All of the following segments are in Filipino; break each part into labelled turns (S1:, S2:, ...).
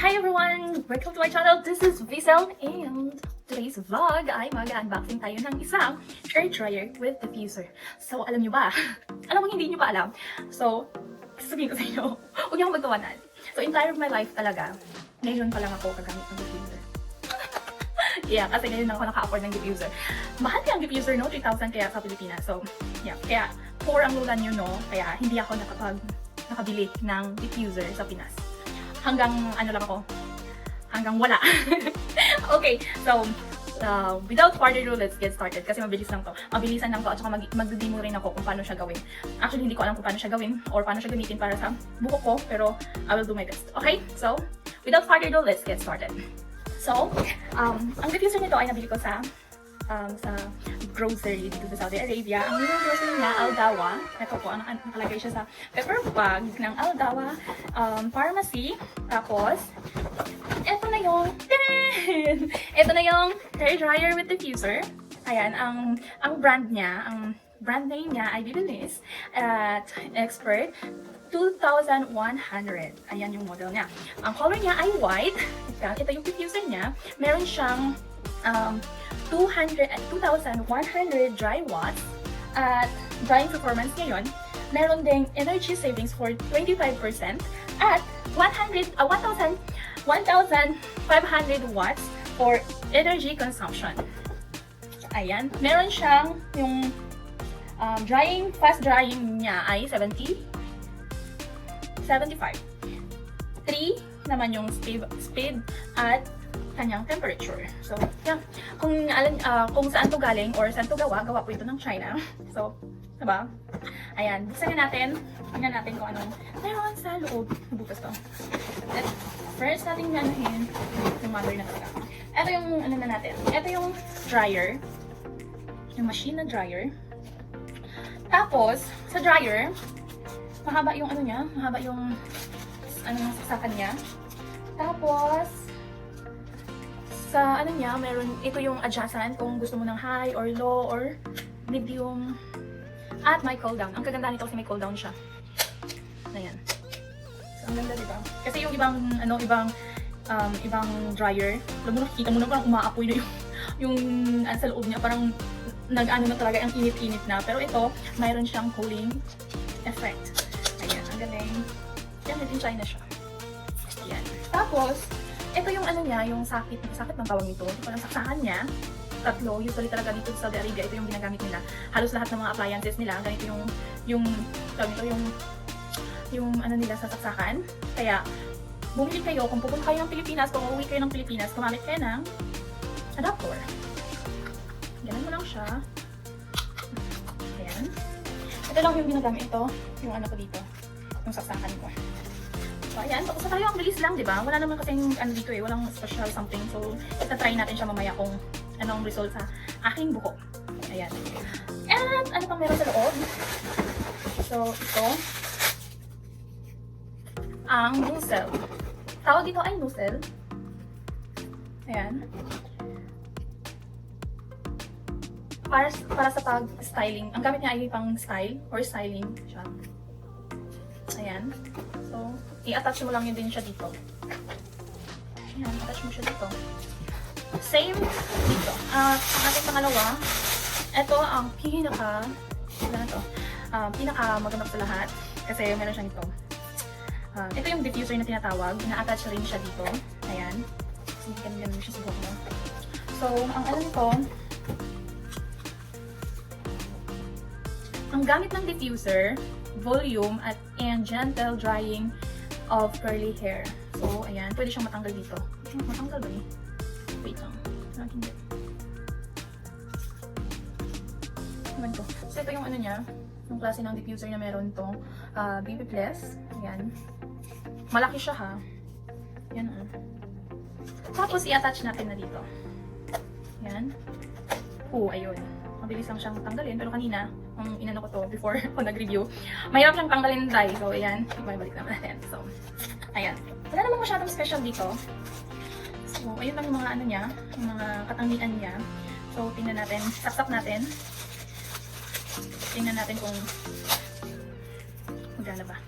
S1: Hi everyone! Welcome to my channel. This is Vizel, and today's vlog ay mag-unboxing tayo ng isang hair dryer with diffuser. So, alam nyo ba? Alam mo hindi nyo pa alam. So, sasabihin ko sa inyo, huwag niyo akong magtawanan. So, entire of my life talaga, ngayon pa lang ako gagamit ng diffuser. Yeah, kasi ngayon lang ako naka-afford ng diffuser. Mahal kaya ang diffuser, no? 3,000 kaya sa Pilipinas. So, yeah. Kaya, poor ang lulan nyo, no? Kaya, hindi ako nakabili ng diffuser sa Pinas. Hanggang, ano lang ako, hanggang wala. Okay, so, without further ado, let's get started. Kasi mabilis lang to. Mabilisan lang to at saka mag-demo rin ako kung paano siya gawin. Actually, hindi ko alam kung paano siya gawin or paano siya gamitin para sa buhok ko, pero I will do my best. Okay, so, without further ado, let's get started. So, ang diffuser nito ay nabili ko sa grocery dito sa Saudi Arabia. Ang unang grocery niya, Aldawa. Ito po, nakalagay siya sa paper bag ng Aldawa pharmacy. Tapos, ito na yung ito na yung hair dryer with diffuser. Ayan, ang brand niya, ang brand name niya ay Babyliss at Expert 2,100. Ayan yung model niya. Ang color niya ay white. Ito yung diffuser niya. Meron siyang 2,100 dry watts at drying performance ngayon. Meron ding energy savings for 25% at 1,500 watts for energy consumption. Ayan. Meron siyang yung fast drying niya ay 75. 3 naman yung speed at kanyang temperature. So, yeah. Kung saan to galing or saan to gawa po ito ng China. So, diba? Ayan. Buksan natin. Tingnan natin kung anong meron sa loob. Bukas to. First natin ganahin yung mother na talaga. Ito yung ano na natin. Ito yung dryer. Yung machine na dryer. Tapos, sa dryer, mahaba yung ano niya. Mahaba yung saksakan niya. Tapos, sa ano niya, meron, ito yung adjustment kung gusto mo ng high or low or medium. At may cool down. Ang kaganda nito kasi may cool down siya. Ayan. So, ang ganda, diba? Kasi yung ibang dryer, alam mo, nakikita mo na parang umaapoy na yung sa loob niya. Parang nag-ano na talaga, ang init-init na. Pero ito, mayroon siyang cooling effect. Ayan, ang galing. Yan, in China siya. Ayan. Tapos, ito yung ano niya, yung sakit ng tawag nito. Parang saksakan niya. Tatlo. Usually talaga dito sa Saudi Arabia, ito yung ginagamit nila. Halos lahat ng mga appliances nila. Ganito yung ano nila sa saksakan. Kaya, bumili kayo, kung pupunta kayo ng Pilipinas, kung uuwi kayo ng Pilipinas, gumamit kayo ng adapter. Ganun mo lang siya. Ayan. Ito lang yung ginagamit ito. Yung ano ko dito. Yung saksakan ko. So, ayan. So, sa tayo, ang bilis lang, di ba? Wala naman kasing ano dito eh. Walang special something. So, itatry natin siya mamaya kung anong result sa aking buhok. Ayan. And, ano pang meron sa loob? So, ito. Ang nozzle. Tawag dito ay nozzle. Ayan. Para sa pag-styling. Ang gamit niya ay pang style or styling siya. Ayan. So, i-attach mo lang yun din siya dito. Ayan, attach mo siya dito. Same dito. Ang ating pangalawa, ito ang pinaka magandang sa lahat. Kasi meron siyang ito. Ito yung diffuser na tinatawag. Ina-attach rin siya dito. Ayan. So, ganyan mo siya sa buhok mo. So, ang ano nito, ang gamit ng diffuser, volume and gentle drying of curly hair. So, ayan. Pwede siyang matanggal dito. Matanggal ba niya? Wait lang. Hindi. Naman ko. So, ito yung ano niya. Yung klase ng diffuser na meron itong Babyliss. Ayan. Malaki siya ha. Ayan. Tapos, i-attach natin na dito. Ayan. Ayun. Mabilis lang siyang tanggalin. Pero kanina, inano ko to before ako nag-review. Mahirap siyang tanggalin dry. So, ayan. Ibalik naman natin. So, ayan. Wala namang masyadong special dito. So, ayun lang yung mga ano niya. Yung mga katangian niya. So, tingnan natin. Saksak natin. Tingnan natin kung magana ba.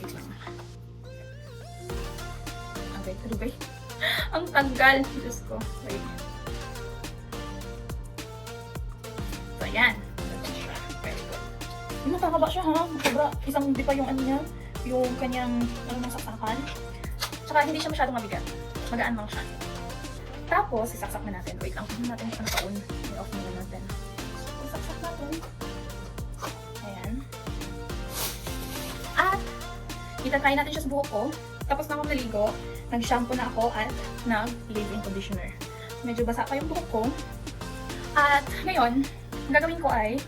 S1: Wait lang. Okay. Ribay. Ang tanggal. Diyos ko. Wait. So, ayan. Very good. Nakakaba siya ha. Sobra. Isang di pa yung ano niya. Yung kanyang ano ng saksakan. Tsaka hindi siya masyadong mabigat. Magaan lang siya. Tapos, isaksak na natin. Wait lang. Kung natin ang taon. I-off na natin. Isaksak natin. Ayan. At, itatry natin siya sa buhok ko. Tapos na akong naligo, nag-shampoo na ako at nag-leave-in conditioner. Medyo basa pa yung buhok ko. At ngayon, ang gagawin ko ay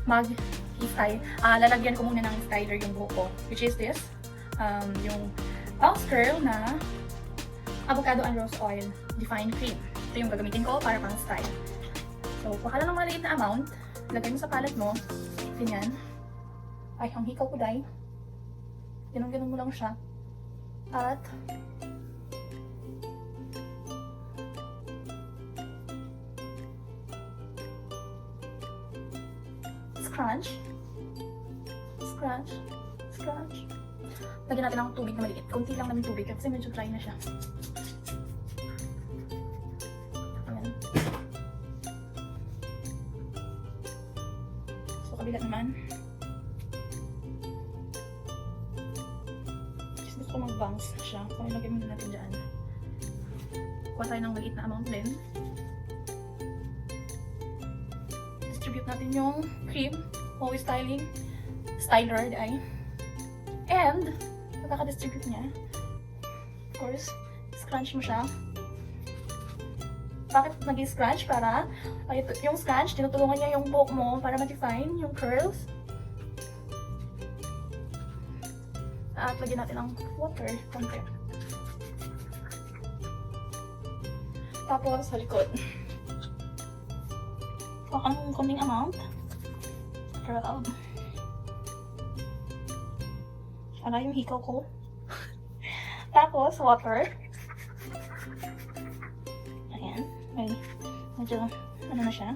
S1: mag-style. Lalagyan ko muna ng styler yung buhok ko. Which is this. Yung Pulse Curl na avocado and rose oil define cream. Ito yung gagamitin ko para pang style. So, kuha lang ng maliit na amount. Lagay mo sa palette mo. Ganyan. Ay, ang hikaw ko dahil. Ganun-ganun mo lang siya. At scrunch. Scrunch. Scrunch. Lagyan natin ng tubig na maliit. Kunti lang namin tubig kasi medyo dry na siya. Ayan. So, kabila naman. Gusto ko mag-bounce siya. So, ilagay muna natin dyan. Kuha tayo ng maliit na amount din. Distribute natin yung cream. Always styling. Styler, ay. And, pagkaka-distribute niya, of course, scrunch mo siya. Bakit nag-scrunch? Para, yung scrunch, tinutulungan niya yung buhok mo para ma-define yung curls. At lagyan natin ng water, konti. Tapos, sa likod. Kuha ng konting amount. Curl. Para yung hikaw ko. Tapos, water. Ayan. Ay, medyo, ano na siya.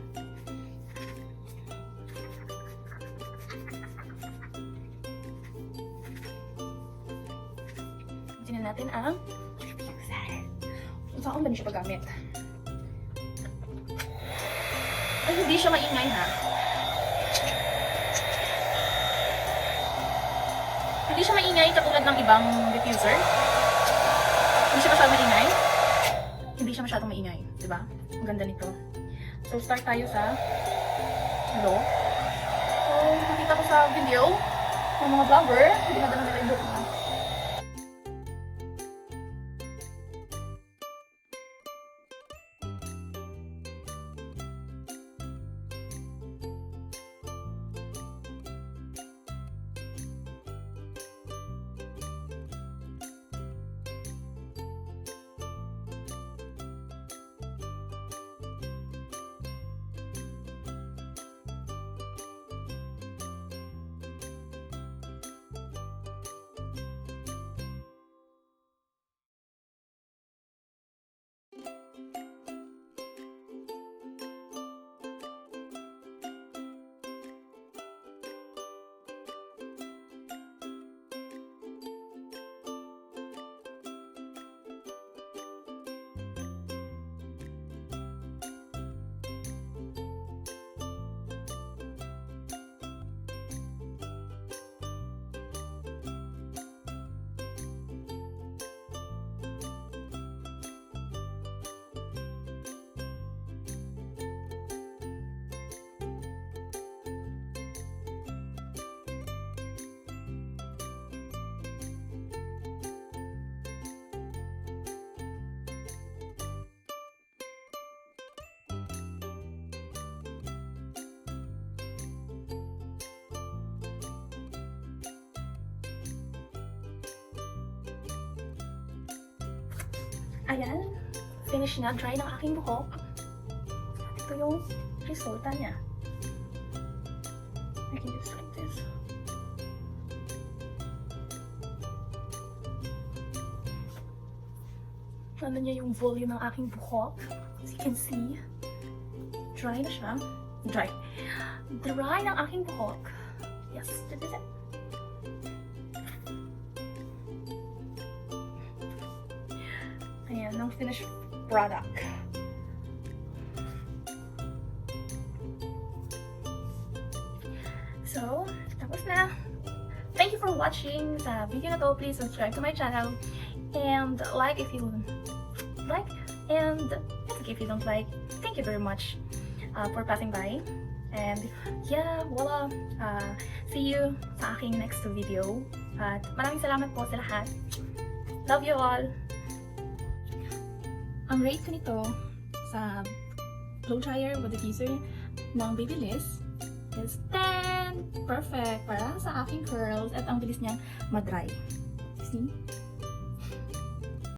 S1: Tingnan natin ang diffuser. Kung saan ba niya siya paggamit. Ay, hindi siya maingay ha. Hindi siya maingay katulad ng ibang diffuser. Hindi siya masyadong maingay. Hindi siya masyadong maingay. Diba? Ang ganda nito. So, start tayo sa low. So, nakita ko sa video ng mga vlogger, dinadala nila yung buhok na. Ayan, finish na, dry ng aking buhok. Ito yung resulta niya. I can just like this. Ano niya yung volume ng aking buhok. As you can see, dry na siya. Dry ng aking buhok. Yes, this is it. Ayan, ang finished product. So, tapos na. Thank you for watching sa video na to. Please subscribe to my channel and like if you like, and it's okay if you don't like. Thank you very much for passing by. And yeah, voila. See you sa aking next video. At maraming salamat po sa lahat. Love you all. Ang rate ko nito sa blow dryer with diffuser ng Babyliss is 10. Perfect para sa aking curls at ang bilis niyang mag-dry. See?